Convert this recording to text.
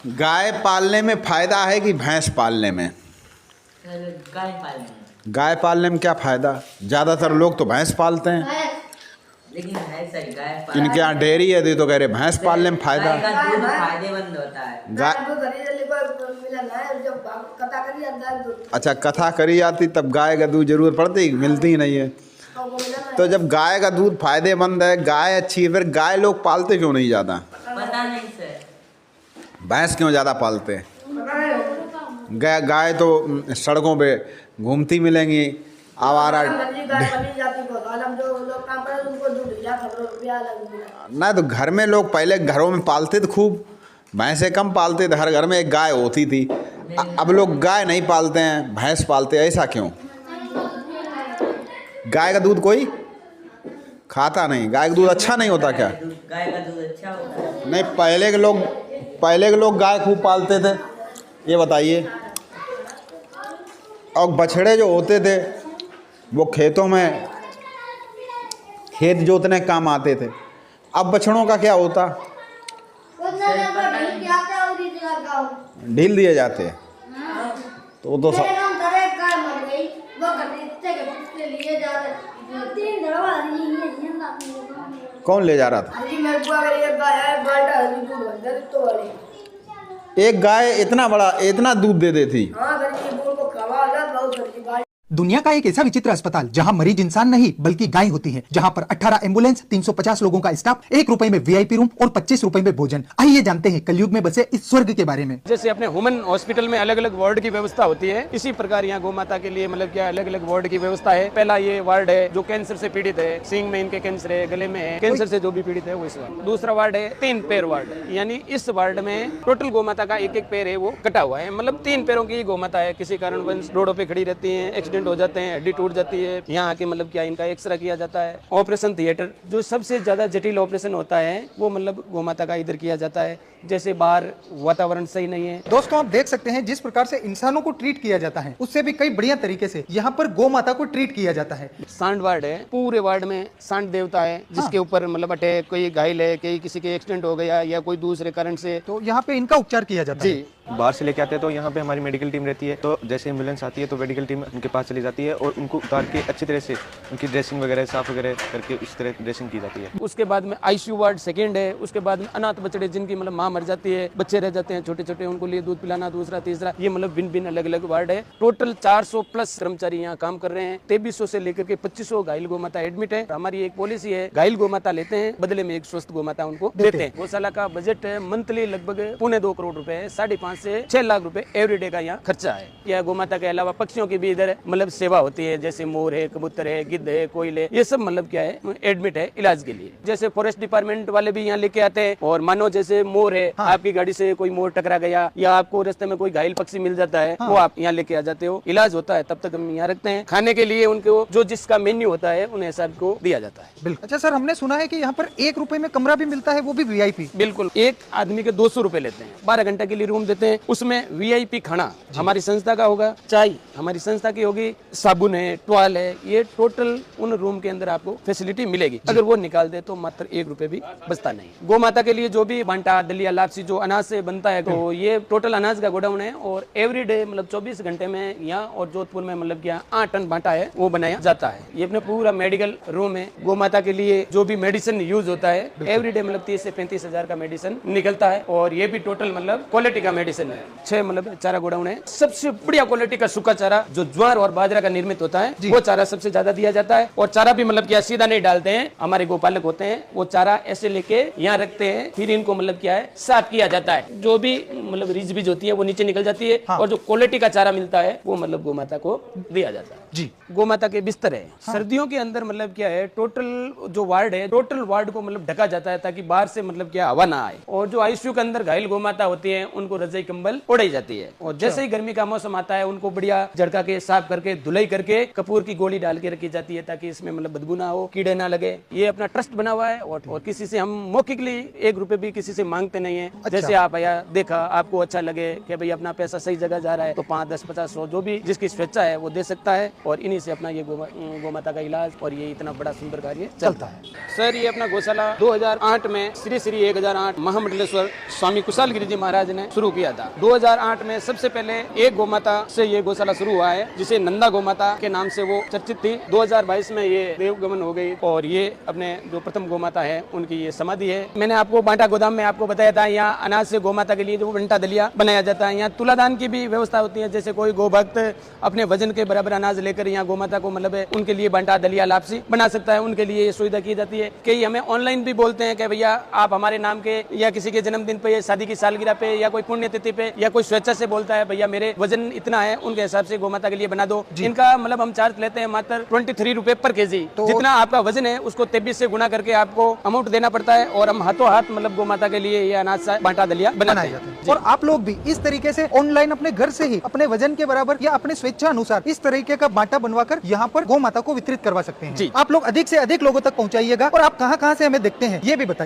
गाय पालने में फायदा है कि भैंस पालने में? गाय पालने में। गाय पालने में क्या फायदा? ज़्यादातर लोग तो भैंस पालते हैं, लेकिन है सही गाय पालने। इनके यहाँ डेयरी है तो कह रहे भैंस पालने में फायदा। गाय का दूध फायदेमंद होता है। अच्छा, कथा करी जाती तब गाय का दूध जरूरत पड़ती, मिलती ही नहीं है। तो जब गाय का दूध फायदेमंद है, गाय अच्छी है, फिर गाय लोग पालते क्यों नहीं ज़्यादा? पता नहीं सर। भैंस क्यों ज़्यादा पालते हैं? गाय तो सड़कों पे घूमती मिलेंगी, आवारा। ना तो घर में लोग पहले घरों में पालते थे खूब, भैंसें कम पालते थे, हर घर में एक गाय होती थी। अब लोग गाय नहीं पालते हैं, भैंस पालते हैं, ऐसा क्यों? गाय का दूध कोई खाता नहीं? गाय का दूध अच्छा नहीं होता क्या? गाय का दूध अच्छा होता है। नहीं, पहले के लोग गाय खूब पालते थे, ये बताइए। और बछड़े जो होते थे वो खेतों में खेत जोतने के काम आते थे। अब बछड़ों का क्या होता? ढील दिए जाते हैं। तो वो तो कौन ले जा रहा था? एक गाय इतना बड़ा, इतना दूध दे देती। दुनिया का एक ऐसा विचित्र अस्पताल जहां मरीज इंसान नहीं बल्कि गाय होती है, जहां पर 18 एम्बुलेंस, 350 लोगों का स्टाफ, 1 रुपए में वीआईपी रूम और 25 रुपए में भोजन। आइए जानते हैं कलयुग में बसे इस स्वर्ग के बारे में। जैसे अपने ह्यूमन हॉस्पिटल में अलग अलग वार्ड की व्यवस्था होती है, इसी प्रकार यहाँ गौ माता के लिए मतलब क्या अलग अलग वार्ड की व्यवस्था है। पहला ये वार्ड है जो कैंसर से पीड़ित है, सींग में इनके कैंसर है, गले में है, कैंसर से जो भी पीड़ित है वो इस वार्ड। दूसरा वार्ड है 3 पैर वार्ड, यानी इस वार्ड में टोटल गौ माता का एक पैर है वो कटा हुआ है, मतलब 3 पैरों की गौ माता है। किसी कारणवश रोडों पे खड़ी रहती है, एक्सीडेंट हो जाते हैं, हड्डी टूट जाती है, यहाँ आके मतलब क्या इनका एक्सरे किया जाता है। ऑपरेशन थिएटर जो सबसे ज्यादा जटिल ऑपरेशन होता है वो मतलब गौ माता का इधर किया जाता है। जैसे बाहर वातावरण सही नहीं है। दोस्तों आप देख सकते हैं जिस प्रकार से इंसानों को ट्रीट किया जाता है उससे भी कई बढ़िया तरीके से यहाँ पर गौ माता को ट्रीट किया जाता है। सांड वार्ड है, पूरे वार्ड में सांड देवता है जिसके ऊपर मतलब अटैक, कोई घायल है, कोई किसी के एक्सीडेंट हो गया या कोई दूसरे कारण से, तो यहाँ पे इनका उपचार किया जाता है। बाहर से लेके आते हैं तो यहाँ पे हमारी मेडिकल टीम रहती है, तो जैसे एम्बुलेंस आती है तो मेडिकल टीम उनके पास चली जाती है और उनको उतार के अच्छी तरह से उनकी ड्रेसिंग वगैरह साफ वगैरह करके इस तरह ड्रेसिंग की जाती है। उसके बाद में आईसीयू वार्ड सेकंड है। उसके बाद में अनाथ बच्चे जिनकी मतलब माँ मर जाती है, बच्चे रह जाते हैं छोटे छोटे, उनको लिए दूध पिलाना, दूसरा तीसरा, ये मतलब भिन्न भिन्न अलग अलग वार्ड है। टोटल 400 प्लस कर्मचारी यहाँ काम कर रहे हैं। 2300 से लेकर के 2500 घायल गौ माता एडमिट है। हमारी एक पॉलिसी है, घायल गौ माता लेते हैं, बदले में एक स्वस्थ गौ माता उनको देते हैं। गौशाला का बजट है मंथली लगभग 2.25 करोड़ रुपए है, 5.5 से 6 लाख रुपए एवरीडे का यहाँ खर्चा है। यह गौ माता के अलावा पक्षियों की भी इधर मतलब सेवा होती है, जैसे मोर है, कबूतर है, गिद्ध है, कोयल है, ये सब मतलब क्या है एडमिट है इलाज के लिए। जैसे फॉरेस्ट डिपार्टमेंट वाले भी यहाँ लेके आते हैं, और मानो जैसे मोर है, आपकी गाड़ी से कोई मोर टकरा गया या आपको रास्ते में कोई घायल पक्षी मिल जाता है, वो आप यहाँ लेके आ जाते हो, इलाज होता है, तब तक हम यहाँ रखते हैं। खाने के लिए उनको जो जिसका मेन्यू होता है उन्हें सबको दिया जाता है। बिल्कुल। अच्छा सर, हमने सुना है कि यहाँ पर 1 रुपए में कमरा भी मिलता है, वो भी वीआईपी। बिल्कुल, एक आदमी के 200 रुपए लेते हैं, 12 घंटे के लिए रूम देते हैं। उसमें वीआईपी खाना हमारी संस्था का होगा, चाय हमारी संस्था की होगी, साबुन है, टॉवल है, ये टोटल उन रूम के अंदर आपको फैसिलिटी मिलेगी। अगर वो निकाल दे तो मात्र 1 रुपए भी बचता नहीं। गौ माता के लिए जो भी बांटा, दलिया, लापसी जो अनाज से बनता है, तो ये टोटल अनाज का गोडाउन है, और एवरीडे मतलब 24 घंटे में यहाँ और जोधपुर में मतलब क्या 8 टन बांटा है वो बनाया जाता है। ये अपने पूरा मेडिकल रूम है। गौ माता के लिए जो भी मेडिसिन यूज होता है एवरीडे मतलब 30 से 35 हजार का मेडिसिन निकलता है, और ये भी टोटल मतलब क्वालिटी का मेडिसिन है। 6 मतलब चारा गोडाउन है। सबसे बढ़िया क्वालिटी का सूखा चारा जो ज्वार और बाजरा का निर्मित होता है वो चारा सबसे ज्यादा दिया जाता है। और चारा भी मतलब क्या सीधा नहीं डालते हैं, हमारे गोपालक होते हैं, वो चारा ऐसे लेके यहाँ रखते हैं, फिर इनको मतलब क्या है साफ किया जाता है। जो भी मतलब रीज बीज होती है वो नीचे निकल जाती है, और जो क्वालिटी का चारा मिलता है वो मतलब गौ माता को दिया जाता है जी। गौ माता के बिस्तर है। सर्दियों के अंदर मतलब क्या है टोटल जो वार्ड है, टोटल वार्ड को मतलब ढका जाता है ताकि बाहर से मतलब क्या हवा ना आए। और जो आईसीयू के अंदर घायल गौ माता होती है उनको रजाई कंबल ओढ़ाई जाती है, और जैसे ही गर्मी का मौसम आता है उनको बढ़िया झड़का के साफ करके धुलाई करके कपूर की गोली डाल के रखी जाती है ताकि इसमें मतलब बदबू ना हो, कीड़े ना लगे। ये अपना ट्रस्ट बना हुआ है, और किसी से हम मौखिकली 1 रुपए भी किसी से मांगते नहीं है। जैसे आप आया देखा, आपको अच्छा लगे कि भाई अपना पैसा सही जगह जा रहा है तो 5, 10, 50, 100 जो भी जिसकी स्वेच्छा है वो दे सकता है और इन्हीं से अपना ये गौ माता का इलाज और ये इतना बड़ा सुंदर कार्य चलता है। सर ये अपना गौशाला 2008 में श्री श्री 1008 महामंडलेश्वर स्वामी कुशाल गिरी जी महाराज ने शुरू किया था। 2008 में सबसे पहले एक गौ माता से ये गौशाला शुरू हुआ है जिसे नंदा गौ माता के नाम से वो चर्चित थी। 2022 में ये देवगमन हो गई और ये अपने जो प्रथम गौ माता है उनकी ये समाधि है। मैंने आपको बांटा गोदाम में आपको बताया था, यहाँ अनाज से गौ माता के लिए जो बंटा दलिया बनाया जाता है। यहाँ तुलादान की भी व्यवस्था होती है, जैसे कोई गौ भक्त अपने वजन के बराबर अनाज लेकर यहाँ गौ माता को मतलब उनके लिए बंटा दलिया लापसी बना सकता है, उनके लिए ये सुविधा की जाती है। कई हमें ऑनलाइन भी बोलते हैं कि भैया आप हमारे नाम के या किसी के जन्मदिन पे या शादी की सालगिरह पे या कोई पुण्यतिथि पे या कोई स्वेच्छा से बोलता है भैया मेरे वजन इतना है, उनके हिसाब से गौ माता के लिए बना दो। इनका मतलब हम चार्ज लेते हैं मात्र 23 रुपए पर केजी। तो जितना आपका वजन है उसको 23 से गुना करके आपको अमाउंट देना पड़ता है और हम हाथों हाथ मतलब गौ माता के लिए ये अनाज बांटा दलिया बनाए जाते हैं। और आप लोग भी इस तरीके से ऑनलाइन अपने घर से ही अपने वजन के बराबर या अपने स्वेच्छा अनुसार इस तरीके का बांटा बनवाकर यहाँ पर गौ माता को वितरित करवा सकते हैं। आप लोग अधिक से अधिक लोगों तक पहुँचाइएगा और आप कहाँ से हमें देखते हैं ये भी बताइए।